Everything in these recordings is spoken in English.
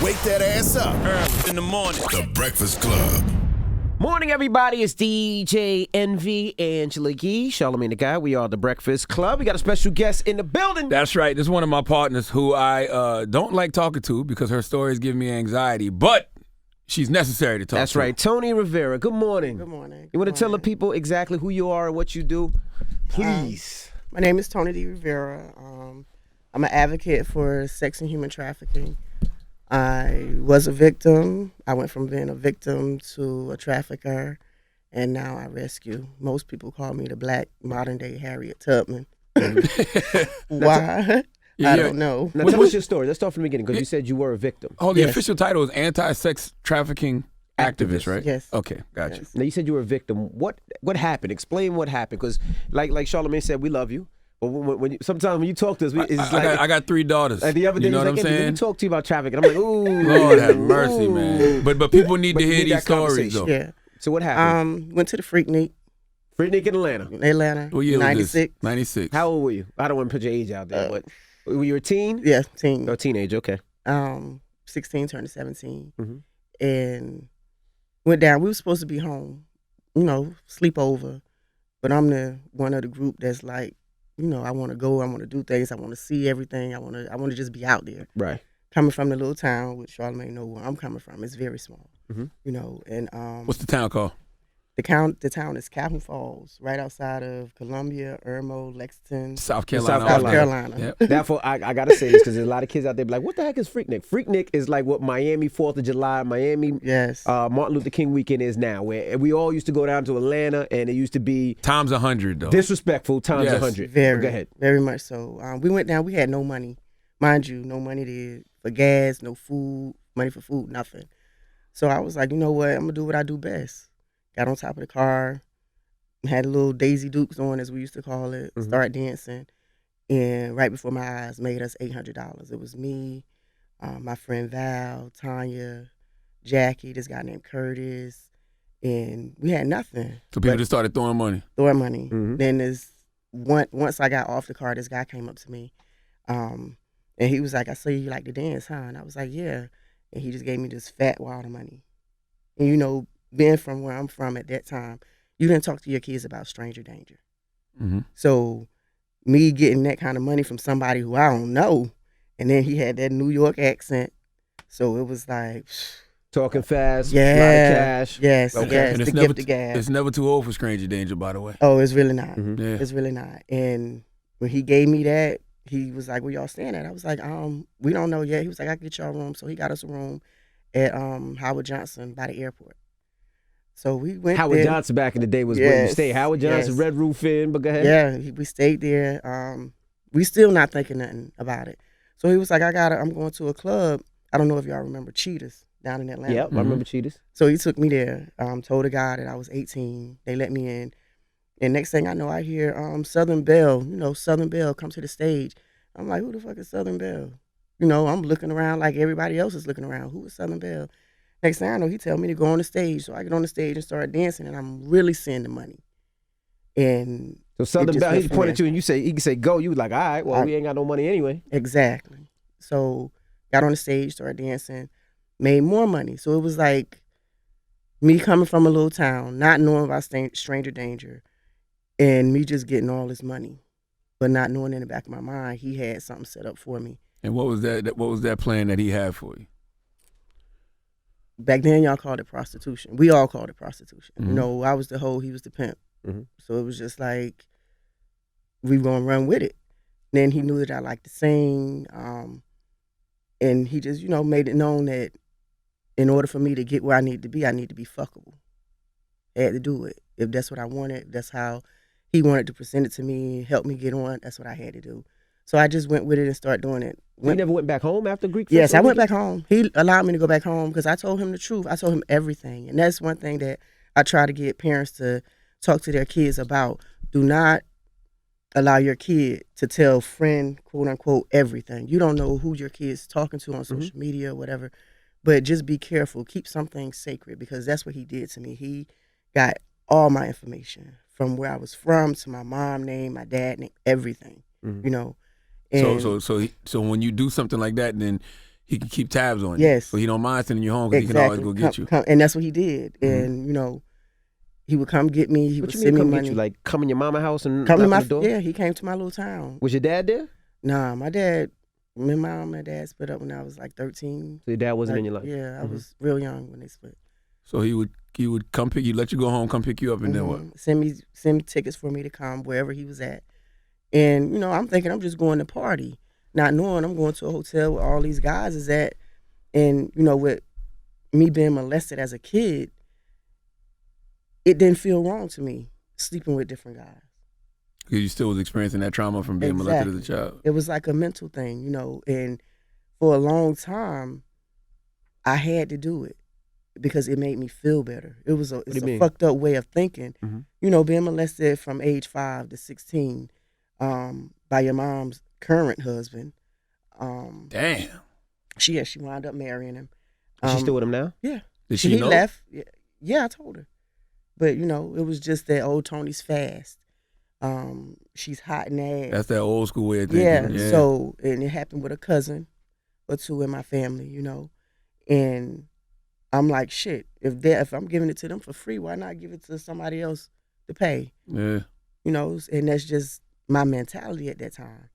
Wake that ass up. Early in the morning. The Breakfast Club. Morning, everybody. It's DJ Envy, Angela Yee, Charlamagne the Guy. We are The Breakfast Club. We got a special guest in the building. That's right. This is one of my partners who I don't like talking to because her stories give me anxiety, but she's necessary to talk to. That's right. Toni Rivera. Good morning. Good morning. You want to tell the people exactly who you are and what you do? Please. My name is Toni Rivera. I'm an advocate for sex and human trafficking. I was a victim. I went from being a victim to a trafficker, and now I rescue. Most people call me the black modern-day Harriet Tubman. Why? I don't know. Now, tell us your story. Let's start from the beginning, because you said you were a victim. Oh, the official title is anti-sex trafficking activist, right? Yes. Okay, gotcha. Yes. Now, you said you were a victim. What happened? Explain what happened, because like Charlamagne said, we love you. But sometimes when you talk to us, I got 3 daughters. Like the other day, you know what I'm Let saying? me talk to you about trafficking. I'm like, ooh. Lord have mercy, man. But people need to hear these stories, though. Yeah. So what happened? Went to the Freaknik. Freaknik in Atlanta. What year was 96. this? 96. How old were you? I don't want to put your age out there, but were you a teen? Yeah, teen. Oh, teenage, okay. 16 turning 17. Mhm. And went down. We were supposed to be home, sleep over. But I'm the one of the group that's like, I want to go, I want to do things, I want to see everything, I want to just be out there. Right. Coming from the little town, which Charlamagne know where I'm coming from, it's very small. Mhm. And What's the town called? the town is Calhoun Falls, right outside of Columbia, Irmo, Lexington, South Carolina. South Carolina. Yep. Therefore, I got to say this because there's a lot of kids out there be like, what the heck is Freaknik? Freaknik is like what Miami 4th of July, Miami Yes. Martin Luther King weekend is now, where we all used to go down to Atlanta, and it used to be Times 100, though. disrespectful times Yes. 100. Very, Go ahead. very much so. We went down. We had no money, mind you, no money for gas, no food, money for food, nothing. So I was like, you know what? I'm gonna do what I do best. Got on top of the car, had a little Daisy Dukes on, as we used to call it. Mhm. Started dancing, and right before my eyes, made us $800. It was me, my friend Val, Tanya, Jackie, this guy named Curtis, and we had nothing. So people but just started throwing money. throwing money. Mhm. Then once I got off the car, this guy came up to me, and he was like, "I saw you like to dance, huh?" And I was like, "Yeah." And he just gave me this fat wad of money. And being from where I'm from at that time, you didn't talk to your kids about stranger danger. Mm-hmm. So me getting that kind of money from somebody who I don't know, and then he had that New York accent, so it was like, Talking fast, yeah, a lot of cash. yes, Okay. yes, And the it's gift never, of gas. it's never too old for stranger danger, by the way. Oh, it's really not. Mhm. Yeah. It's really not. And when he gave me that, he was like, "Where y'all staying at?" I was like, we don't know yet." He was like, "I can get y'all a room." So he got us a room at Howard Johnson by the airport. So we went Howard there. Johnson back in the day was where you Yes, stay. Howard Johnson, yes. Red Roof Inn, but go ahead. Yeah, we stayed there. We still not thinking nothing about it. So he was like, I'm going to a club. I don't know if y'all remember Cheetahs down in Atlanta. Yep, I remember Cheetahs. So he took me there, told the guy that I was 18. They let me in. And next thing I know, I hear Southern Belle. Southern Belle come to the stage. I'm like, who the fuck is Southern Belle? I'm looking around like everybody else is looking around. Who is Southern Belle? Next thing I know, he tell me to go on the stage. So I get on the stage and start dancing, and I'm really seeing the money. And So Southern just Belle, went he from pointed there. to you, and he can say go. You was like, all right, well, we ain't got no money anyway. Exactly. So got on the stage, started dancing, made more money. So it was like me coming from a little town, not knowing about stranger danger, and me just getting all this money, but not knowing in the back of my mind he had something set up for me. And what was that plan that he had for you? Back then, y'all called it prostitution. We all called it prostitution. Mhm. I was the hoe, he was the pimp. Mhm. So it was just like we gonna run with it. Then he knew that I liked to sing, and he just made it known that in order for me to get where I need to be fuckable. I had to do it. If that's what I wanted, that's how he wanted to present it to me, help me get on. That's what I had to do. So I just went with it and started doing it. You never went back home after Greek Yes, I Festival went back weekend? home. He allowed me to go back home because I told him the truth. I told him everything. And that's one thing that I try to get parents to talk to their kids about. Do not allow your kid to tell friend, quote unquote, everything. You don't know who your kid's talking to on social media or whatever, but just be careful. Keep something sacred, because that's what he did to me. He got all my information from where I was from to my mom name, my dad name, everything, Mhm. you know. And So when you do something like that, then he can keep tabs on you. Yes. So he don't mind sending you home because he can always go get you. And that's what he did. And, you know, he would come get me. He would send me money. Get you? Like come in your mama house and come to knock on the door? Yeah, he came to my little town. Was your dad there? Nah, my mom and dad split up when I was like 13. So your dad wasn't in your life? Yeah, I was real young when they split. So he would come pick you, let you go home, come pick you up, and then what? Send me tickets for me to come wherever he was at. And, you know, I'm thinking I'm just going to party, not knowing I'm going to a hotel where all these guys is at. And, you know, with me being molested as a kid, it didn't feel wrong to me sleeping with different guys. Because you still was experiencing that trauma from being molested as a child. It was like a mental thing, you know. And for a long time, I had to do it because it made me feel better. It's a fucked up way of thinking. You know, being molested from age 5 to 16 by your mom's current husband. Damn. She wound up marrying him. She's still with him now? Yeah. Did she know? He left. Yeah, I told her. But, you know, it was just that old Tony's fast. She's hot in the ass. That's that old school way of thinking. Yeah. So, and it happened with a cousin or two in my family, you know. And I'm like, shit, if I'm giving it to them for free, why not give it to somebody else to pay? Yeah. You know, and that's just my mentality at that time.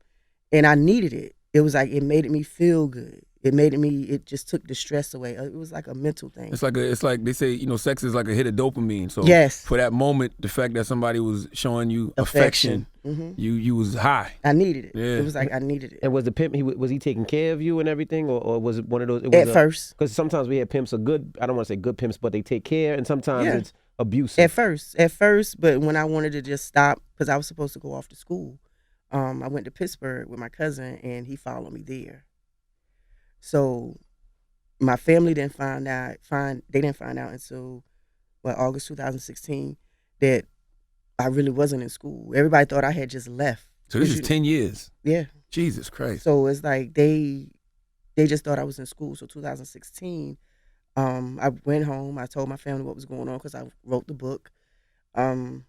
And I needed it. It was like, it made me feel good. It just took the stress away. It was like a mental thing. It's like they say, you know, sex is like a hit of dopamine. So yes. For that moment, the fact that somebody was showing you affection, you was high. I needed it. Yeah. It was like I needed it. And was the pimp, was he taking care of you and everything? Or was it one of those? At first. Because sometimes we have pimps are good, I don't want to say good pimps, but they take care, and sometimes it's abusive. At first, but when I wanted to just stop, because I was supposed to go off to school, I went to Pittsburgh with my cousin, and he followed me there. So my family didn't find out until August 2016 that I really wasn't in school. Everybody thought I had just left. So this is 10 years. Yeah. Jesus Christ. So it's like they just thought I was in school. So 2016, I went home. I told my family what was going on because I wrote the book. You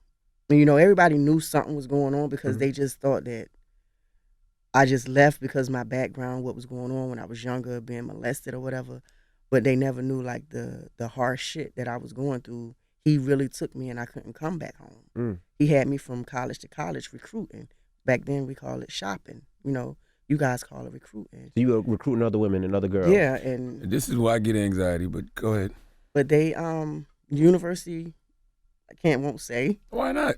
know, everybody knew something was going on because they just thought that I just left because my background, what was going on when I was younger, being molested or whatever. But they never knew like the harsh shit that I was going through. He really took me and I couldn't come back home. He had me from college to college recruiting. Back then we call it shopping. You know, you guys call it recruiting. So you were recruiting other women and other girls. Yeah, and this is why I get anxiety, but go ahead. But they university, won't say. Why not?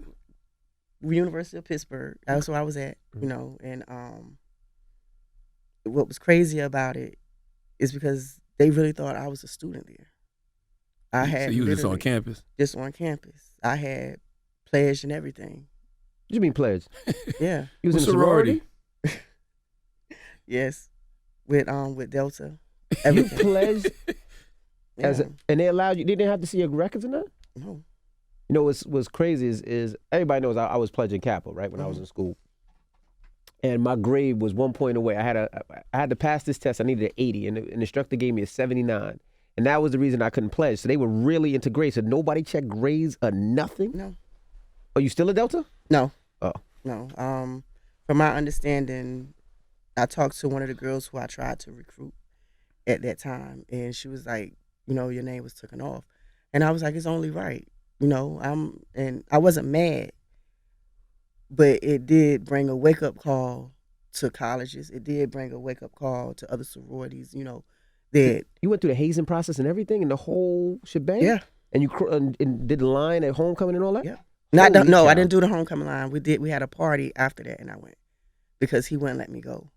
University of Pittsburgh. That's where I was at, you know, and what was crazy about it is because they really thought I was a student there. So you was just on campus? Just on campus. I had pledged and everything. What do you mean pledged? Yeah. You was in a sorority? Yes. With Delta. You pledged? Yeah. And they allowed you, they didn't have to see your records in that? No. You know what's crazy is everybody knows I was pledging Kappa, right, when I was in school. And my grade was 1 point away. I had to pass this test. I needed an 80, and the instructor gave me a 79. And that was the reason I couldn't pledge. So they were really into grades. So nobody checked grades or nothing? No. Are you still a Delta? No. Oh. No. From my understanding, I talked to one of the girls who I tried to recruit at that time, and she was like, you know, your name was taken off. And I was like, it's only right. You know, and I wasn't mad, but it did bring a wake-up call to colleges. It did bring a wake-up call to other sororities, you know, that... You went through the hazing process and everything and the whole shebang? Yeah. And you and did the line at homecoming and all that? Yeah. I didn't do the homecoming line. We had a party after that, and I went because he wouldn't let me go.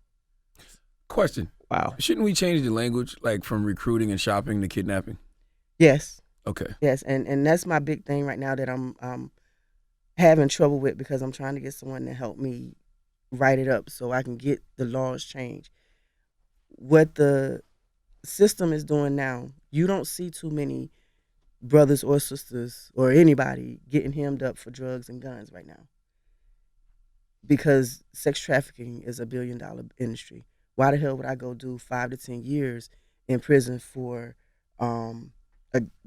Question. Wow. Shouldn't we change the language, like from recruiting and shopping to kidnapping? Yes. Okay. Yes, and that's my big thing right now that I'm having trouble with because I'm trying to get someone to help me write it up so I can get the laws changed. What the system is doing now, you don't see too many brothers or sisters or anybody getting hemmed up for drugs and guns right now because sex trafficking is $1 billion industry. Why the hell would I go do 5 to 10 years in prison for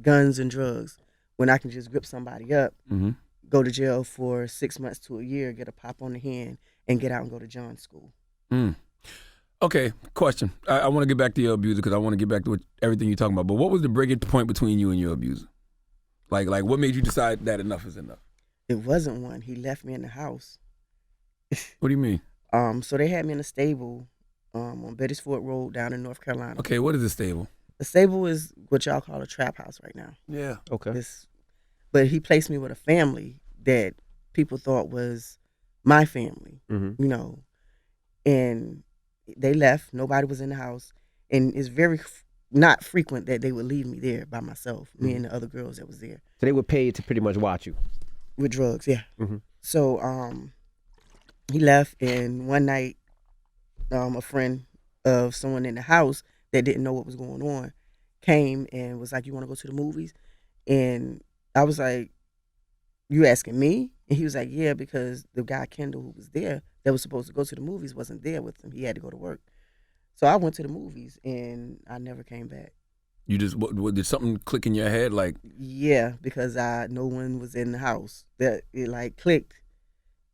guns and drugs when I can just grip somebody up, go to jail for 6 months to a year, get a pop on the hand, and get out and go to John's school? Okay, question. I want to get back to your abuser because I want to get back to everything you're talking about. But what was the breaking point between you and your abuser? Like what made you decide that enough is enough? It wasn't one. He left me in the house. What do you mean? So they had me in a stable on Bettisford Road down in North Carolina. Okay, what is a stable? The stable is what y'all call a trap house right now. Yeah. Okay. But he placed me with a family that people thought was my family, Mm-hmm. you know. And they left. Nobody was in the house. And it's very not frequent that they would leave me there by myself, me and the other girls that was there. So they were paid to pretty much watch you. With drugs, yeah. Mm-hmm. So he left, and one night a friend of someone in the house that didn't know what was going on came and was like, "You want to go to the movies?" And I was like, "You asking me?" And he was like, "Yeah, because the guy Kendall who was there that was supposed to go to the movies wasn't there with him. He had to go to work." So I went to the movies and I never came back. You just what, did something click in your head? Like, Yeah, because no one was in the house. That it like clicked.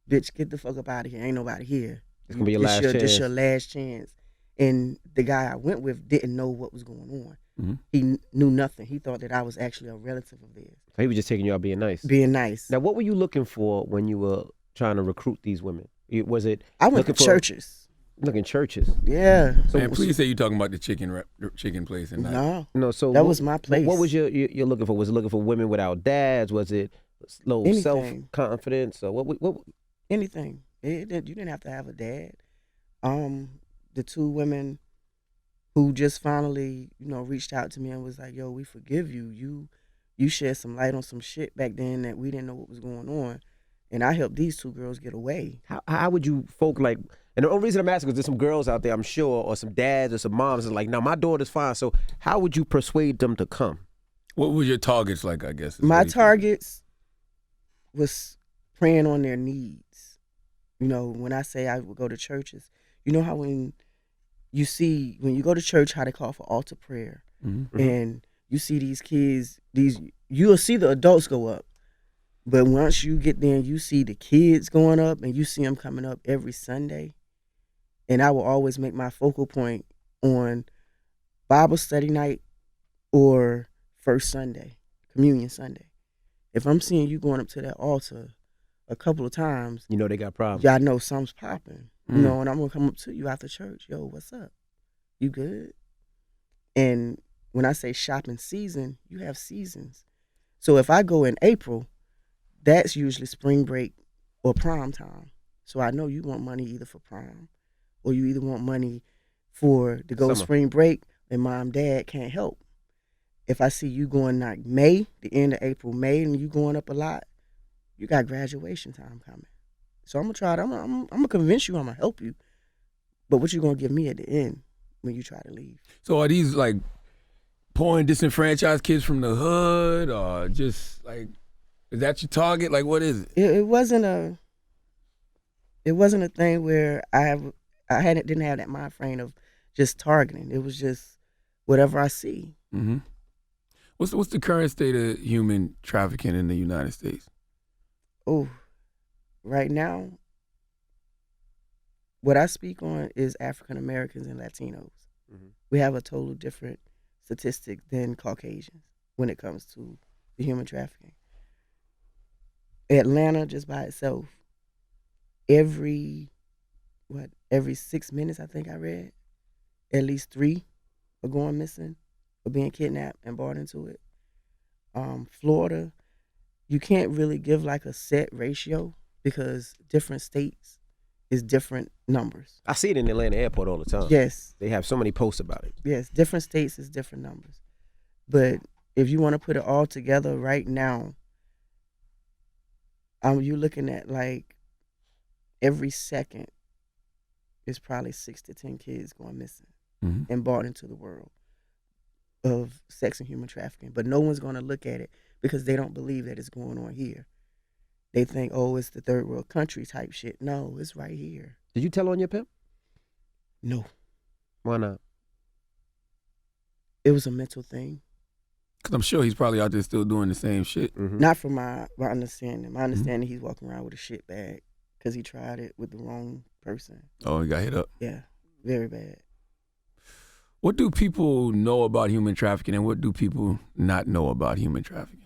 Bitch, get the fuck up out of here. Ain't nobody here. It's gonna be your last This chance. your last chance. And the guy I went with didn't know what was going on. mm-hmm. He knew nothing. He thought that I was actually a relative of theirs. So he was just taking you out being nice. Being nice. Now, what were you looking for when you were trying to recruit these women? Was it I went to looking for- churches. looking churches? Yeah. So, Man, please say you talking about the chicken place and not. No. no. So That what- was my place. What was you're looking for? Was it looking for women without dads? Was it low Anything. self-confidence? Or what? Anything. You didn't have to have a dad. The two women who just finally, reached out to me and was like, "Yo, we forgive you. You shed some light on some shit back then that we didn't know what was going on." And I helped these two girls get away. How would you folk like? And the only reason I'm asking is there's some girls out there, I'm sure, or some dads or some moms is like, "No, my daughter's fine." So how would you persuade them to come? What was your targets like? I guess. My targets was praying on their needs. When I say I would go to churches, you know how when you go to church, how they call for altar prayer, Mm-hmm. and you see these kids, you'll see the adults go up, but once you get there and you see the kids going up, and you see them coming up every Sunday, and I will always make my focal point on Bible study night or first Sunday, communion Sunday. If I'm seeing you going up to that altar a couple of times, You know they got problems. y'all know something's popping. Mm. And I'm gonna come up to you after church. Yo, what's up? You good? And when I say shopping season, you have seasons. So if I go in April, that's usually spring break or prom time. So I know you want money either for prom, or you either want money to go Summer. spring break, and mom, dad can't help. If I see you going like May, the end of April, May, and you going up a lot, you got graduation time coming. So I'm gonna try to, I'm gonna convince you, I'm gonna help you. But what you gonna give me at the end when you try to leave? So are these like poor and disenfranchised kids from the hood, or just like, is that your target? Like, what is it? It wasn't a thing where didn't have that mind frame of just targeting. It was just whatever I see. Mm-hmm. What's the current state of human trafficking in the United States? Oh, right now, what I speak on is African Americans and Latinos. Mhm. We have a total different statistic than Caucasians when it comes to the human trafficking. Atlanta, just by itself, every 6 minutes, I think I read, at least 3 are going missing or being kidnapped and brought into it. Florida, you can't really give like a set ratio because different states is different numbers. I see it in Atlanta airport all the time. Yes, They have so many posts about it. yes, different states is different numbers. But if you want to put it all together right now, you're looking at like every second is probably 6 to 10 kids going missing Mm-hmm. and brought into the world of sex and human trafficking. But no one's going to look at it because they don't believe that it's going on here. They think, oh, it's the third world country type shit. No, it's right here. Did you tell on your pimp? No, Why not? it was a mental thing. Because I'm sure he's probably out there still doing the same shit. Mm-hmm. Not from my understanding. My understanding, he's walking around with a shit bag because he tried it with the wrong person. Oh, he got hit up. Yeah, Very bad. What do people know about human trafficking, and what do people not know about human trafficking?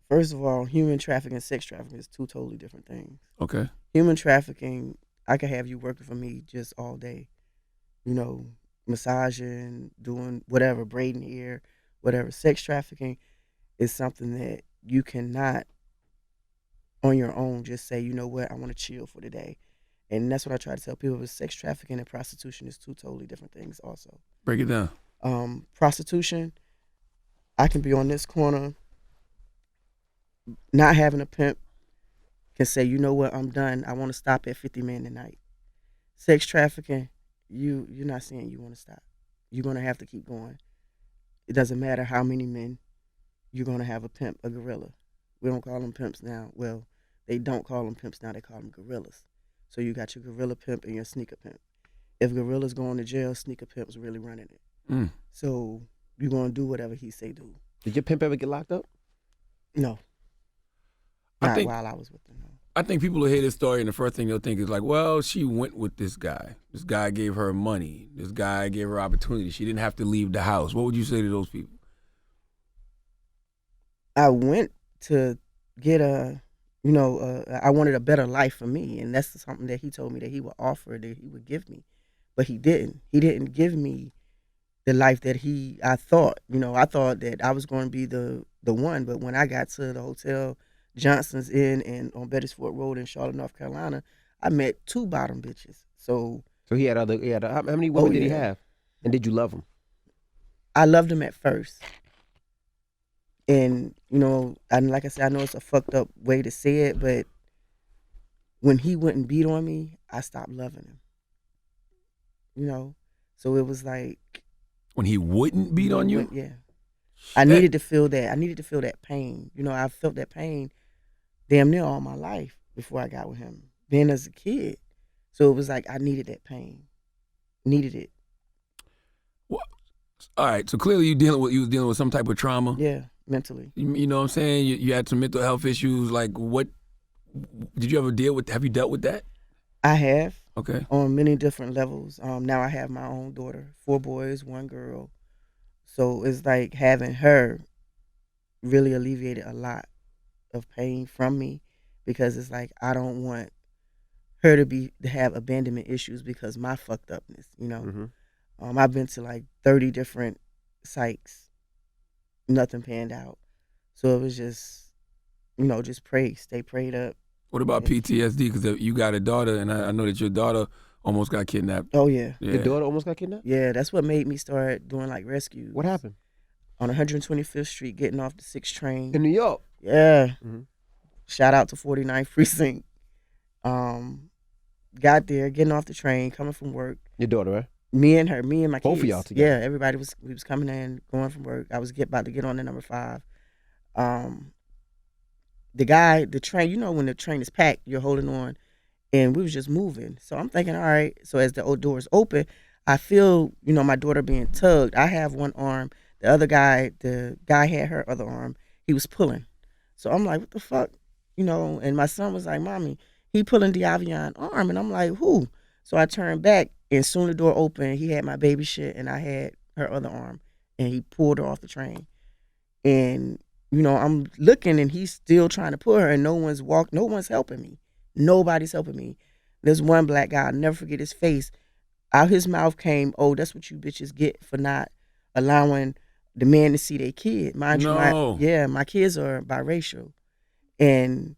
First of all, human trafficking and sex trafficking is two totally different things. Okay. Human trafficking, I could have you working for me just all day. You know, massaging, doing whatever, braiding hair, whatever. Sex trafficking is something that you cannot, on your own, just say, you know what, I want to chill for the day. And that's what I try to tell people. Is sex trafficking and prostitution is two totally different things also. Break it down. Prostitution, I can be on this corner, not having a pimp, can say, you know what, I'm done. I want to stop at 50 men tonight. Sex trafficking, you're not saying you want to stop. You're going to have to keep going. It doesn't matter how many men, you're going to have a pimp, a gorilla. We don't call them pimps now. Well, they don't call them pimps now. They call them gorillas. So you got your gorilla pimp and your sneaker pimp. If gorilla's going to jail, sneaker pimp's really running it. So you're going to do whatever he say do. Did your pimp ever get locked up? No. Not while I was with him. No. I think people will hear this story and the first thing they'll think is like, well, she went with this guy. This guy gave her money. This guy gave her opportunity. She didn't have to leave the house. What would you say to those people? I went to get I wanted a better life for me, and that's something that he told me that he would offer, that he would give me, but he didn't. He didn't give me the life that I thought. I thought that I was going to be the one, but when I got to the hotel Johnson's Inn and on Bettisford Road in Charlotte, North Carolina, I met two bottom bitches. So he had how many women did he have, and did you love him? I loved him at first. And, and like I said, I know it's a fucked up way to say it, but when he wouldn't beat on me, I stopped loving him. So it was like... When he wouldn't beat on you? Yeah. I needed to feel that. I needed to feel that pain. I felt that pain damn near all my life before I got with him, being as a kid. So it was like I needed that pain. Needed it. Well, all right, so clearly you was dealing with some type of trauma. Yeah. Mentally. You know what I'm saying? You had some mental health issues. Like, what did you ever deal with? Have you dealt with that? I have. Okay. On many different levels. Now I have my own daughter, 4 boys, 1 girl. So it's like having her really alleviated a lot of pain from me, because it's like I don't want her to have abandonment issues because my fucked upness. Mm-hmm. I've been to like 30 different psychs. Nothing panned out. So it was just, just stay prayed up. What about PTSD? Because you got a daughter, and I know that your daughter almost got kidnapped. Oh, yeah. Your daughter almost got kidnapped? Yeah, that's what made me start doing like rescues. What happened? On 125th Street, getting off the 6th train. In New York? Yeah. Mm-hmm. Shout out to 49th Precinct. Got there, getting off the train, coming from work. Your daughter, right? Me and my Both kids. of y'all together? Yeah, everybody was coming in, going from work. I was about to get on the number 5. The train, when the train is packed, you're holding on, and we was just moving. So I'm thinking, all right. So as the old doors open, I feel, my daughter being tugged. I have one arm. The guy had her other arm. He was pulling. So I'm like, what the fuck? And my son was like, Mommy, he pulling Diavion arm. And I'm like, who? So I turned back, and soon the door opened, he had my baby shit, and I had her other arm, and he pulled her off the train. And, I'm looking, and he's still trying to pull her, and no one's helping me. Nobody's helping me. There's one black guy, I'll never forget his face. Out his mouth came, oh, that's what you bitches get for not allowing the man to see their kid. Mind you, my kids are biracial. And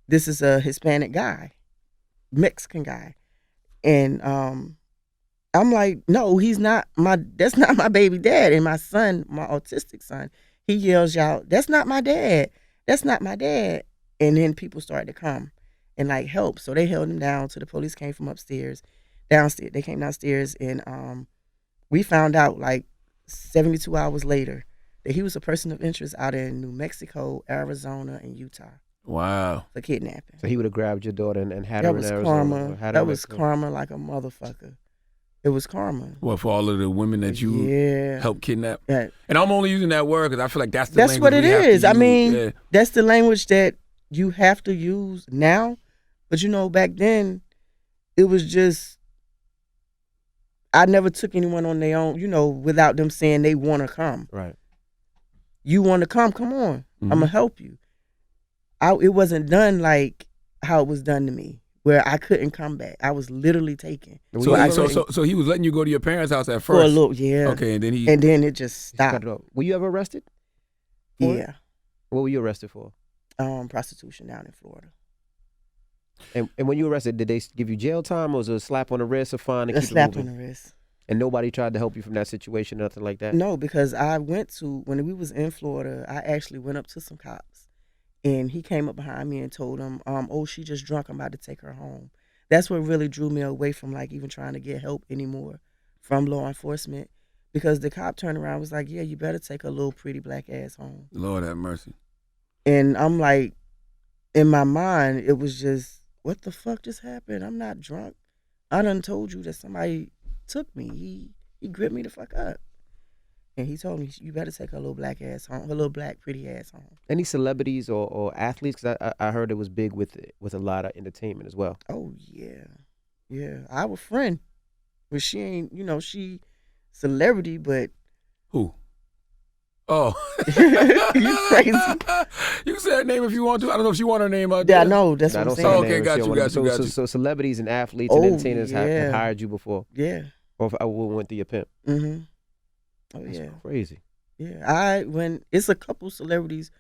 this is a Hispanic guy, Mexican guy. And I'm like, no, that's not my baby dad. And my son, my autistic son, he yells out, that's not my dad. That's not my dad. And then people started to come and like help. So they held him down till the police came from downstairs. They came downstairs, and we found out like 72 hours later that he was a person of interest out in New Mexico, Arizona, and Utah. Wow. For kidnapping. So he would have grabbed your daughter and had her in Arizona. That was karma like a motherfucker. It was karma. Well, for all of the women that you helped kidnap? Yeah. And I'm only using that word because I feel like that's the language. That's what it is. I mean, that's the language that you have to use now. But back then, it was just, I never took anyone on their own, without them saying they want to come. Right. You want to come on. I'm going to help you. It wasn't done like how it was done to me, where I couldn't come back. I was literally taken. So he was letting you go to your parents' house at first? For a little, yeah. Okay, and then And then it just stopped. Were you ever arrested? Yeah. What were you arrested for? Prostitution down in Florida. And when you were arrested, did they give you jail time, or was it a slap on the wrist, a fine, and A keep it slap moving? on the wrist. And nobody tried to help you from that situation, nothing like that? No, because when we was in Florida, I actually went up to some cops. And he came up behind me and told him, oh, she just drunk. I'm about to take her home. That's what really drew me away from like even trying to get help anymore from law enforcement. Because the cop turned around and was like, yeah, you better take a little pretty black ass home. Lord have mercy. And I'm like, in my mind, it was just, what the fuck just happened? I'm not drunk. I done told you that somebody took me. He gripped me the fuck up. And he told me, you better take her little black ass home, her little black pretty ass home. Any celebrities or athletes? Because I heard it was big with a lot of entertainment as well. Oh, yeah. Yeah. I have a friend. But she ain't, she celebrity, but. Who? Oh. You crazy. You can say her name if you want to. I don't know if she want her name out there. Yeah, I know. That's what I'm saying. Okay, got you. So celebrities and athletes and entertainers have hired you before? Yeah. Or went through your pimp? Mm-hmm. Oh, That's yeah. crazy. Yeah, when it's a couple celebrities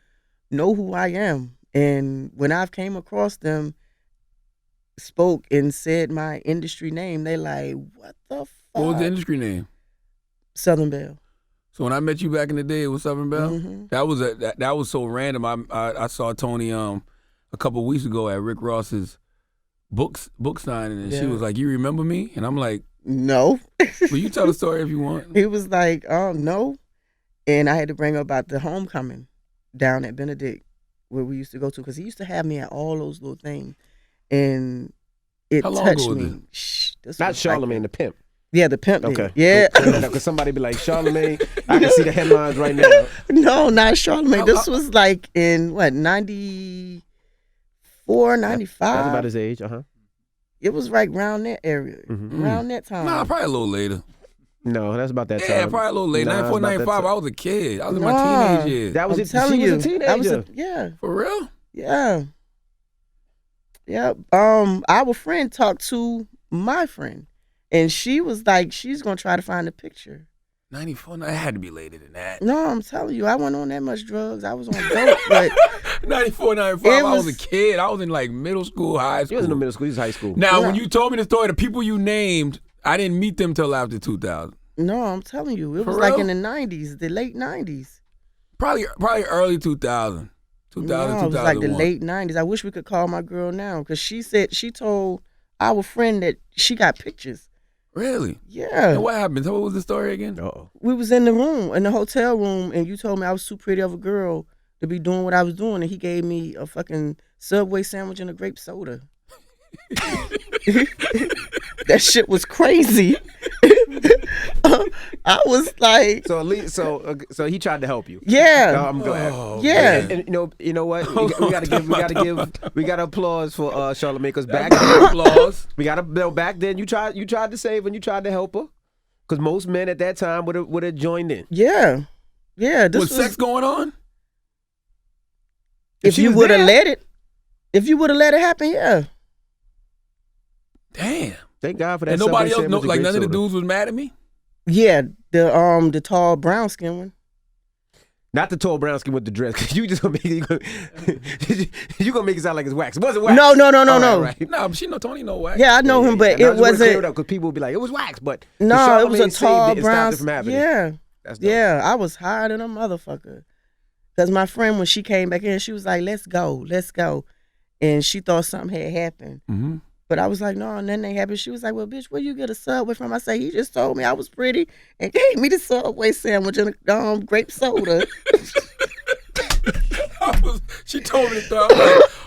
know who I am, and when I've came across them, spoke and said my industry name, they like, what the fuck? What was the industry name? Southern Belle. So when I met you back in the day, it was Southern Belle. Mm-hmm. That was so random. I saw Toni a couple of weeks ago at Rick Ross's book signing, and she was like, "You remember me?" And I'm like, "No." Well, you tell the story if you want. He was like, no. And I had to bring up about the homecoming down at Benedict where we used to go to, because he used to have me at all those little things. And it touched me. This not Charlamagne, the pimp. Yeah, the pimp. Okay. Did. Yeah. Because somebody be like, Charlamagne, I can see the headlines right now. No, not Charlamagne. This was like in, 94, 95? That's about his age, It was right around that area, around that time. Nah, probably a little later. No, that's about that time. Yeah, probably a little later. 94, 95, I was a kid. I was in my teenage years. That was I'm telling you. Was a teenager. Yeah. For real? Yeah. Yeah. Our friend talked to my friend, and she was like, she's going to try to find a picture. 94, no, it had to be later than that. No, I'm telling you, I wasn't on that much drugs. I was on dope, but 94, 95, I was a kid. I was in like middle school, high school. You was in middle school, you was high school. Now, when you told me the story, the people you named, I didn't meet them till after 2000. No, I'm telling you, it was like in the 90s, the late 90s. Probably early 2000. 2000, no, it was like the late 90s. I wish we could call my girl now, because she told our friend that she got pictures. Really? Yeah. And what happened? So what was the story again? Uh-oh. We was in the hotel room, and you told me I was too pretty of a girl to be doing what I was doing, and he gave me a fucking Subway sandwich and a grape soda. That shit was crazy. I was like, so he tried to help you. Yeah, I'm glad. Yeah, and you know what? We gotta applause for Charlamagne, because back then you tried to save and you tried to help her, because most men at that time would have joined in. Yeah. Was sex going on? If you would have let it happen, yeah. Damn. Thank God for that. And nobody else, none of the dudes was mad at me? Yeah, the tall brown skin one. Not the tall brown skin with the dress, because you just gonna make it sound like it's wax. It wasn't wax. No. Right. No, but she know Toni no wax. Yeah, I know him, but it wasn't. Because people would be like, it was wax, but no, it was a tall brown. Yeah, yeah, I was higher than a motherfucker. Because my friend, when she came back in, she was like, let's go. And she thought something had happened. Mm-hmm. But I was like, no, and then they happened. She was like, well, bitch, where you get a Subway from? I say, he just told me I was pretty and gave me the Subway sandwich and a grape soda. She told me the story. I'm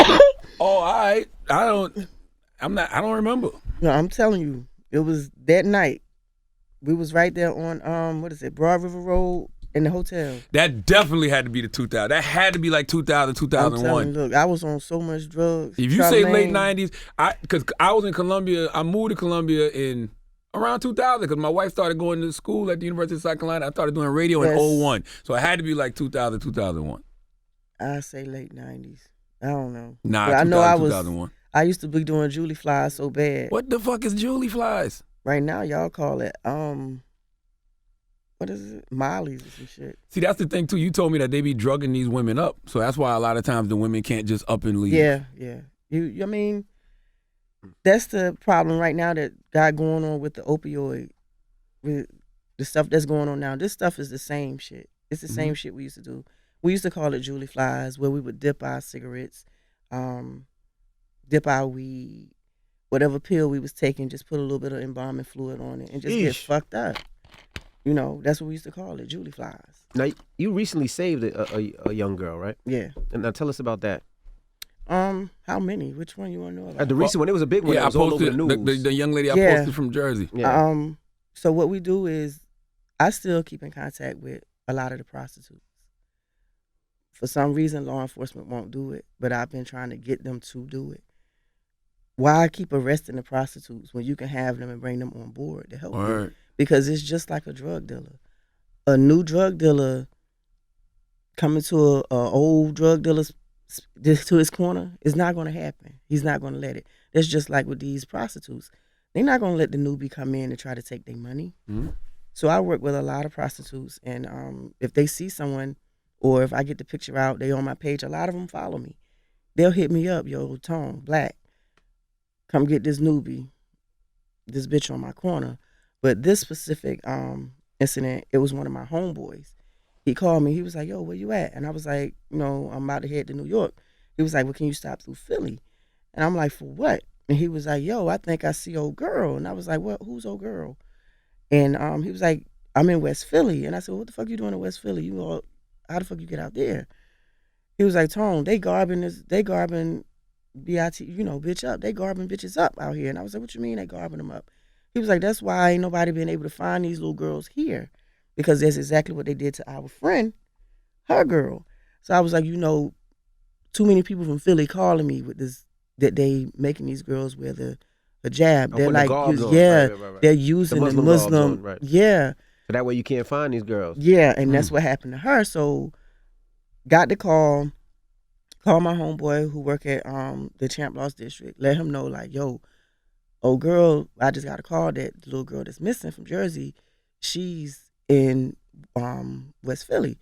like, oh, all right. I don't remember. No, I'm telling you, it was that night. We was right there on Broad River Road in the hotel. That definitely had to be the 2000. That had to be like 2000, 2001. I'm telling you, look, I was on so much drugs. If you say late 90s, because I was in Columbia. I moved to Columbia in Around 2000, because my wife started going to school at the University of South Carolina. I started doing radio in Yes. 01. So it had to be like 2000, 2001. I say late 90s. I don't know. Nah, But 2000, I know 2001. I used to be doing Julie Flies so bad. What the fuck is Julie Flies? Right now, y'all call it what is it? Molly's or some shit. See, that's the thing, too. You told me that they be drugging these women up. So that's why a lot of times the women can't just up and leave. Yeah. I mean, that's the problem right now that got going on with the opioid, with the stuff that's going on now. This stuff is the same shit. It's the same shit we used to do. We used to call it Julie Flies, where we would dip our cigarettes, dip our weed, whatever pill we was taking, just put a little bit of embalming fluid on it and just get fucked up. You know, that's what we used to call it, Julie Flies. Now, you recently saved a young girl, right? Yeah. And now tell us about that. How many? Which one you want to know about? The recent one, it was a big one. Yeah, It was I all over posted the news. the young lady I Yeah. posted from Jersey. Yeah. So what we do is, I still keep in contact with a lot of the prostitutes. For some reason, law enforcement won't do it, but I've been trying to get them to do it. Why keep arresting the prostitutes when you can have them and bring them on board to help you? Word. Because it's just like a drug dealer. A new drug dealer coming to a old drug dealer to his corner is not going to happen. He's not going to let it. That's just like with these prostitutes. They're not going to let the newbie come in and try to take their money. Mm-hmm. So I work with a lot of prostitutes, and if they see someone, or if I get the picture out, they on my page, a lot of them follow me. They'll hit me up, yo, Tone, Black, come get this newbie, this bitch on my corner. But this specific incident, it was one of my homeboys. He called me. He was like, yo, where you at? And I was like, you know, I'm about to head to New York. He was like, well, can you stop through Philly? And I'm like, for what? And he was like, yo, I think I see old girl. And I was like, what? Who's old girl? And he was like, I'm in West Philly. And I said, what the fuck you doing in West Philly? How the fuck you get out there? He was like, Tone, they garbing BIT, you know, bitch up. They garbing bitches up out here. And I was like, what you mean they garbing them up? He was like, that's why ain't nobody been able to find these little girls here. Because that's exactly what they did to our friend, her girl. So I was like, you know, too many people from Philly calling me with this, that they making these girls wear the hijab. They're like, right. they're using the Muslim garbs on, right. Yeah. So that way you can't find these girls. Yeah, and that's what happened to her. So got the call my homeboy who work at the Champ Loss District, let him know, like, yo, old girl, I just got a call that the little girl that's missing from Jersey, she's in West Philly.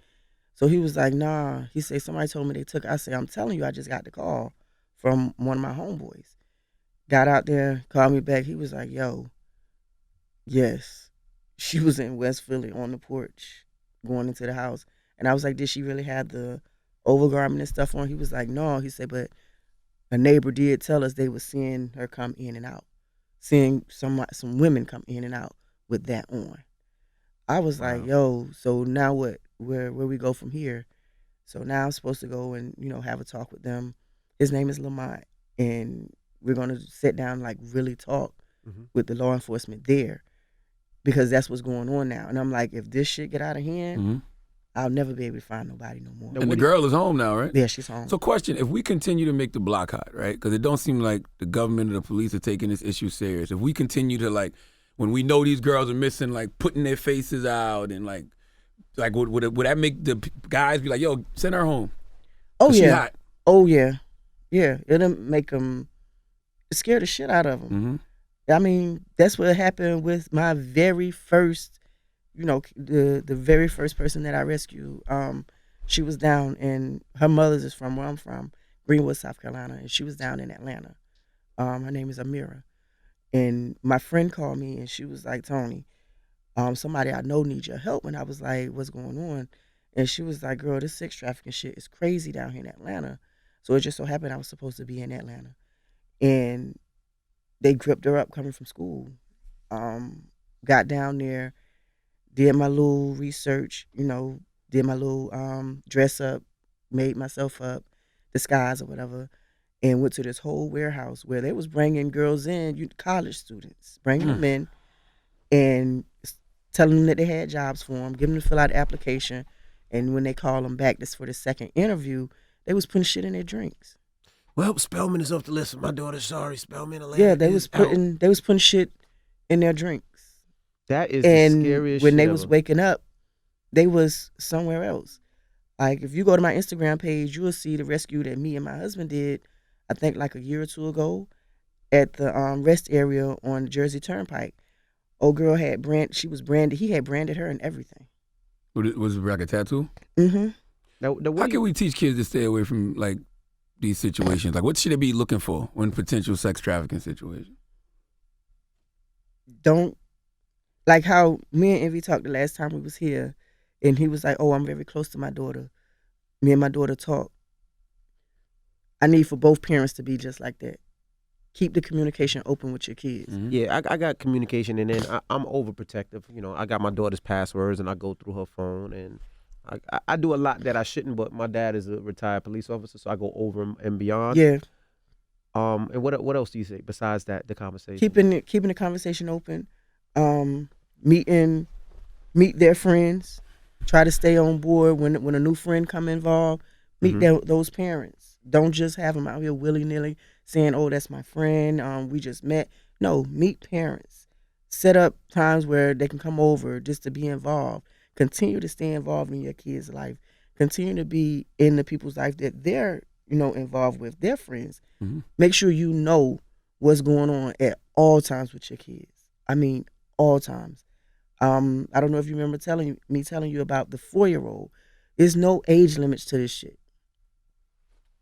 So he was like, nah. He said, somebody told me they took her. I said, I'm telling you, I just got the call from one of my homeboys. Got out there, called me back. He was like, yo, yes, she was in West Philly on the porch going into the house. And I was like, did she really have the overgarment and stuff on? He was like, no. He said, but a neighbor did tell us they were seeing her come in and out, seeing some women come in and out with that on. I was like, yo, so now what? Where we go from here? So now I'm supposed to go and, you know, have a talk with them. His name is Lamont, and we're going to sit down, like, really talk with the law enforcement there, because that's what's going on now. And I'm like, if this shit get out of hand, I'll never be able to find nobody no more. And the girl is home now, right? Yeah, she's home. So question, if we continue to make the block hot, right? Because it don't seem like the government or the police are taking this issue serious. If we continue to, like, when we know these girls are missing, like, putting their faces out and, like would that make the guys be like, yo, send her home? Oh, yeah. She hot. Oh, yeah. Yeah, it'll make them scare the shit out of them. I mean, that's what happened with my very first, you know, the very first person that I rescued. She was down, and her mother's is from where I'm from, Greenwood, South Carolina, and she was down in Atlanta. Her name is Amira. And my friend called me, and she was like, Toni, somebody I know needs your help. And I was like, what's going on? And she was like, girl, this sex trafficking shit is crazy down here in Atlanta. So it just so happened I was supposed to be in Atlanta. And they gripped her up coming from school. Got down there, did my little research, you know, did my little dress up, made myself up, disguise or whatever, and went to this whole warehouse where they was bringing girls in, college students, bringing them in and telling them that they had jobs for them, giving them to fill out the application. And when they call them back, this for the second interview, they was putting shit in their drinks. Well, Spelman is off the list. My daughter, sorry, Spelman. Atlanta Yeah, they was putting shit in their drinks. That is the And scariest when shit they ever. was waking up, they was somewhere else. Like if you go to my Instagram page, you will see the rescue that me and my husband did, I think like a year or two ago at the rest area on Jersey Turnpike. Old girl had she was branded, he had branded her and everything. Was it like a tattoo? Mm-hmm. Now, How can we teach kids to stay away from like these situations? Like what should they be looking for when potential sex trafficking situation? Don't, like how me and Envy talked the last time we was here, and he was like, oh, I'm very close to my daughter. Me and my daughter talk. I need for both parents to be just like that. Keep the communication open with your kids. Mm-hmm. Yeah, I got communication, and then I'm overprotective. You know, I got my daughter's passwords, and I go through her phone, and I do a lot that I shouldn't. But my dad is a retired police officer, so I go over and beyond. Yeah. And what else do you say besides that? The conversation. Keeping the conversation open. Meet their friends. Try to stay on board when a new friend come involved. Meet those parents. Don't just have them out here willy nilly saying, "Oh, that's my friend. We just met." No, meet parents. Set up times where they can come over just to be involved. Continue to stay involved in your kids' life. Continue to be in the people's life that they're involved with, their friends. Mm-hmm. Make sure you know what's going on at all times with your kids. I mean, all times. I don't know if you remember telling you about the 4-year-old. There's no age limits to this shit.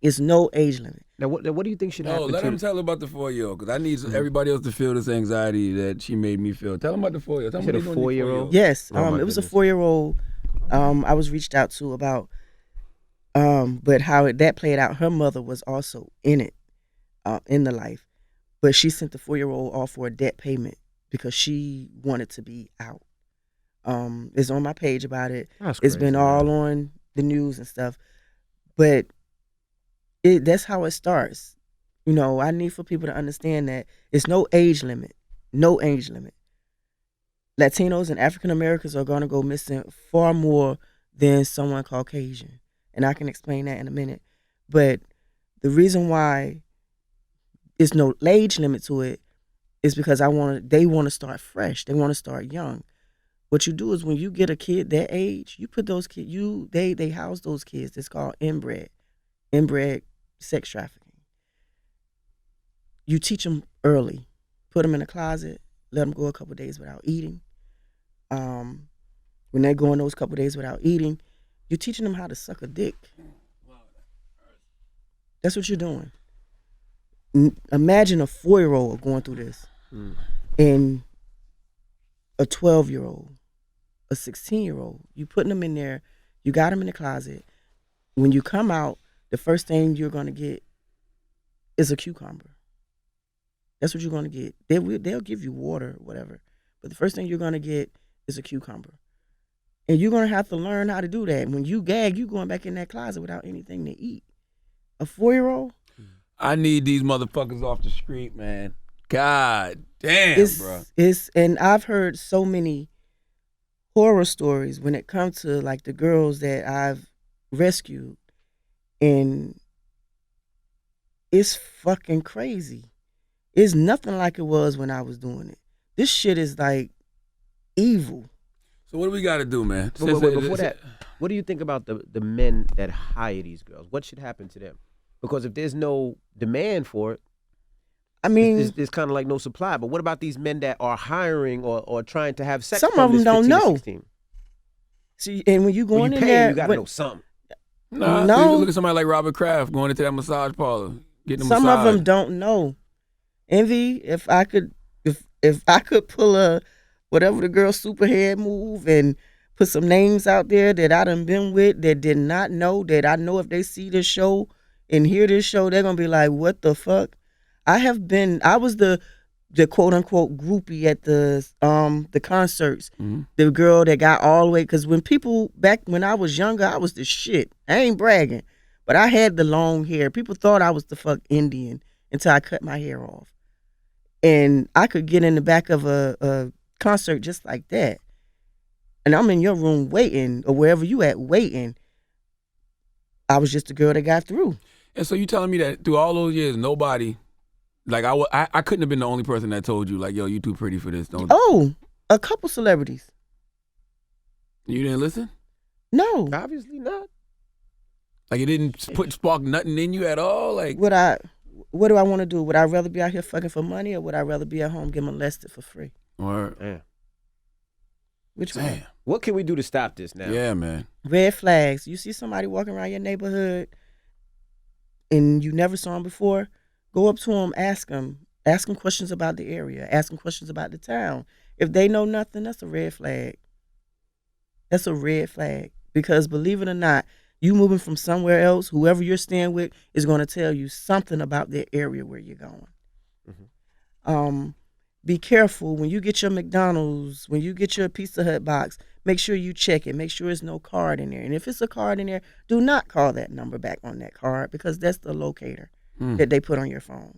It's no age limit. Now, what do you think should happen? No, let him tell about the 4-year-old because I need everybody else to feel this anxiety that she made me feel. Tell him about the 4-year-old. Tell him You said what a they doing to the 4-year-old? 4-year-old. Yes, Oh, my it was a goodness. 4-year-old. I was reached out to about, but how that played out. Her mother was also in it, in the life, but she sent the 4-year-old off for a debt payment because she wanted to be out. It's on my page about it. That's It's crazy, been man. all on the news and stuff, but that's how it starts. I need for people to understand that it's no age limit. No age limit. Latinos and African Americans are going to go missing far more than someone Caucasian. And I can explain that in a minute. But the reason why there's no age limit to it is because they want to start fresh. They want to start young. What you do is when you get a kid that age, you put those kids, they house those kids. It's called inbred sex trafficking. You teach them early. Put them in a closet. Let them go a couple days without eating. When they're going those couple days without eating, you're teaching them how to suck a dick. That's what you're doing. Imagine a 4-year-old going through this, and a 12-year-old, a 16-year-old. You putting them in there. You got them in the closet. When you come out, the first thing you're gonna get is a cucumber. That's what you're gonna get. They'll give you water, whatever, but the first thing you're gonna get is a cucumber, and you're gonna have to learn how to do that. When you gag, you going back in that closet without anything to eat. A 4-year-old. I need these motherfuckers off the street, man. God damn, bro. And I've heard so many horror stories when it comes to like the girls that I've rescued, and it's fucking crazy. It's nothing like it was when I was doing it. This shit is like evil. So what do we got to do, man? Wait, before that, what do you think about the men that hire these girls? What should happen to them? Because if there's no demand for it, I mean, there's kind of like no supply. But what about these men that are hiring or trying to have sex? Some from of them this don't 15 to know. 16? see, and when you When going you in pay, there, you gotta know something. Nah, No. look at somebody like Robert Kraft going into that massage parlor, getting a some massage. of them don't know. Envy, if I could pull a whatever the girl superhead move and put some names out there that I done been with that did not know, that I know if they see this show and hear this show, they're gonna be like, what the fuck? I was the quote unquote groupie at the concerts. Mhm. The girl that got all the way, because back when I was younger, I was the shit. I ain't bragging, but I had the long hair. People thought I was the fuck Indian until I cut my hair off. And I could get in the back of a concert just like that. And I'm in your room waiting, or wherever you at waiting. I was just the girl that got through. And so you telling me that through all those years, nobody, like I couldn't have been the only person that told you, like, yo, you too pretty for this. Don't. Oh, A couple celebrities. You didn't listen? No. Obviously not. Like it didn't spark nothing in you at all? Like What do I want to do? Would I rather be out here fucking for money, or would I rather be at home getting molested for free? or Damn. Which damn. one? What can we do to stop this now? Yeah, man. Red flags. You see somebody walking around your neighborhood and you never saw him before, go up to him, ask him questions about the area, ask him questions about the town. If they know nothing, that's a red flag. That's a red flag. Because believe it or not, you moving from somewhere else, whoever you're staying with is going to tell you something about the area where you're going. Be careful when you get your McDonald's, when you get your Pizza Hut box, make sure you check it. Make sure there's no card in there. And if it's a card in there, do not call that number back on that card, because that's the locator that they put on your phone.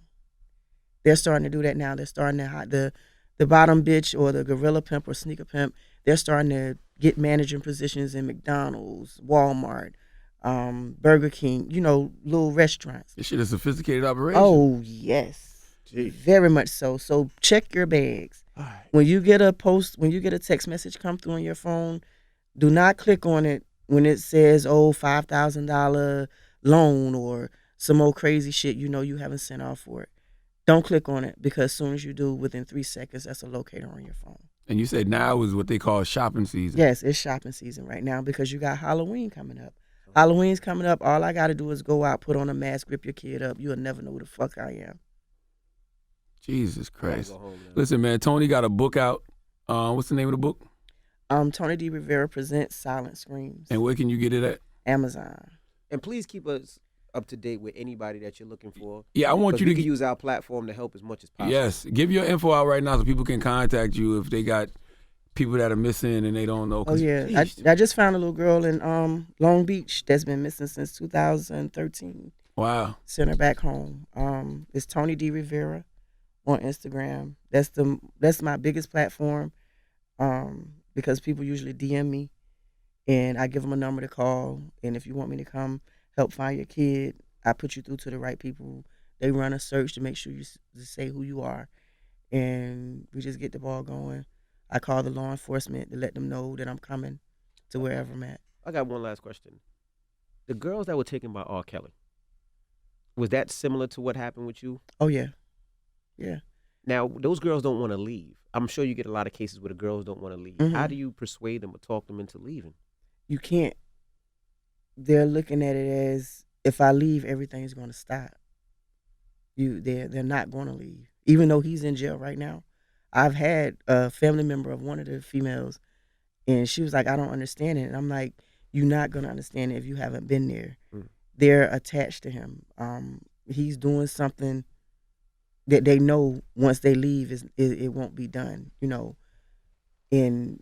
They're starting to do that now. They're starting to the bottom bitch or the gorilla pimp or sneaker pimp, they're starting to get managing positions in McDonald's, Walmart, Burger King, little restaurants. This shit is a sophisticated operation. Oh, yes. Jeez. Very much so. So check your bags. All right. When you get a text message come through on your phone, do not click on it when it says, $5,000 loan or some old crazy shit you haven't sent off for it. Don't click on it, because as soon as you do, within 3 seconds, that's a locator on your phone. And you said now is what they call shopping season. Yes, it's shopping season right now, because you got Halloween coming up. Halloween's coming up. All I got to do is go out, put on a mask, grip your kid up. You'll never know who the fuck I am. Jesus Christ. Go home now. Listen, man, Toni got a book out. What's the name of the book? Toni D. Rivera presents Silent Screams. And where can you get it at? Amazon. And please keep us up to date with anybody that you're looking for. Yeah, I want you we to can use our platform to help as much as possible. Yes, give your info out right now so people can contact you if they got people that are missing and they don't know. Oh yeah, I just found a little girl in Long Beach that's been missing since 2013. Wow. Sent her back home. It's Toni D. Rivera on Instagram. That's my biggest platform, because people usually DM me, and I give them a number to call. And if you want me to come help find your kid, I put you through to the right people. They run a search to make sure you say who you are, and we just get the ball going. I call the law enforcement to let them know that I'm coming to wherever I'm at. I got one last question. The girls that were taken by R. Kelly, was that similar to what happened with you? Oh yeah, yeah. Now, those girls don't want to leave. I'm sure you get a lot of cases where the girls don't want to leave. Mhm. How do you persuade them or talk them into leaving? You can't. They're looking at it as, if I leave, everything's going to stop. They're not going to leave, even though he's in jail right now. I've had a family member of one of the females, and she was like, I don't understand it. And I'm like, you're not going to understand it if you haven't been there. They're attached to him. He's doing something that they know once they leave it won't be done, and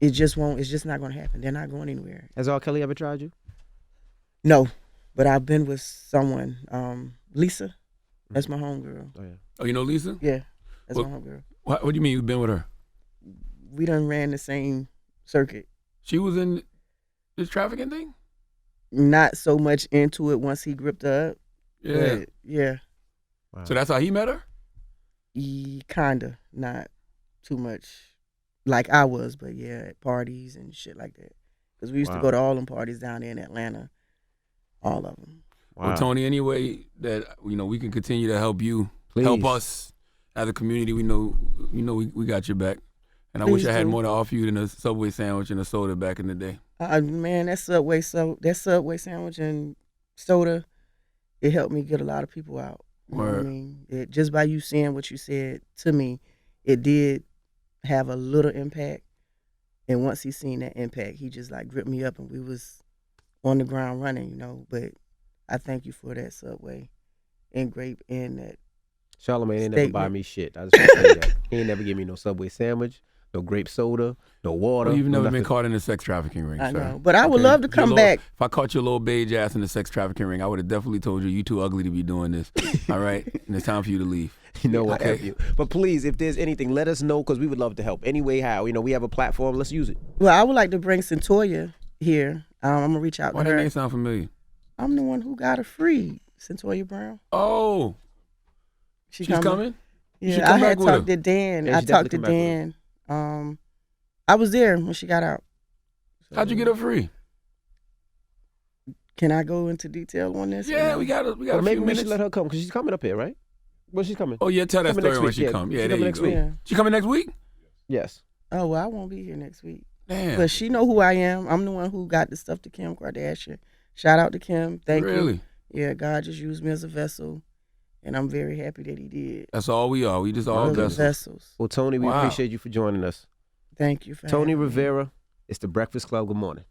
it's just not going to happen. They're not going anywhere. Has R. Kelly ever tried you? No, but I've been with someone, Lisa. That's my homegirl. Oh, yeah. Oh, you know Lisa? Yeah, that's Well- my homegirl. What do you mean you've been with her? We done ran the same circuit. She was in this trafficking thing? Not so much into it once he gripped her up. Yeah. But yeah, Wow. So that's how he met her? kinda. Not too much like I was, but yeah, at parties and shit like that. Because we used to Wow. go to all them parties down there in Atlanta. All of them. Well, Toni, any way that we can continue to help you, Please. help us as a community, we know we got your back. And I wish Please I had do. more to offer you than a Subway sandwich and a soda back in the day. Man, that Subway sandwich and soda, it helped me get a lot of people out. You know what I Word. mean? Just by you saying what you said to me, it did have a little impact. And once he seen that impact, he just like gripped me up, and we was on the ground running, But I thank you for that Subway and grape and that. Charlamagne ain't never buy Statement. me shit. I just want to tell you that. He ain't never give me no Subway sandwich, no grape soda, no water. Well, you've no never been nothing. caught in a sex trafficking ring, I sir. know, but I would Okay? love to If your come little- back. If I caught your little beige ass in a sex trafficking ring, I would have definitely told you too ugly to be doing this. All right? And it's time for you to leave. You know what? Okay. F you. But please, if there's anything, let us know, because we would love to help. Any way, how. We have a platform. Let's use it. Well, I would like to bring Centoya here. I'm gonna reach out Why to that her. name sound familiar? I'm the one who got her free, Centoya Brown. Oh, she's coming? You should Yeah, come I had back with her. talked to Dan. Yeah, I she talked to definitely come back Dan I was there when she got out. So, How'd you get her free? Can I go into detail on this? Yeah, we got a Well, few maybe we minutes. should let her come because she's coming up here, right? When she's coming? Oh yeah, tell that Coming story next when week, she yeah. come. She Yeah, there coming you next go. week. Yeah. She coming next week? Yes. Oh, well, I won't be here next week. Damn. But she know who I am. I'm the one who got the stuff to Kim Kardashian. Shout out to Kim. Thank you. Really? Yeah, God just used me as a vessel, and I'm very happy that he did. That's all we are. We just all Little vessels. Well, Tony, we Wow. appreciate you for joining us. Thank you for Toni having me. Rivera, it's the Breakfast Club. Good morning.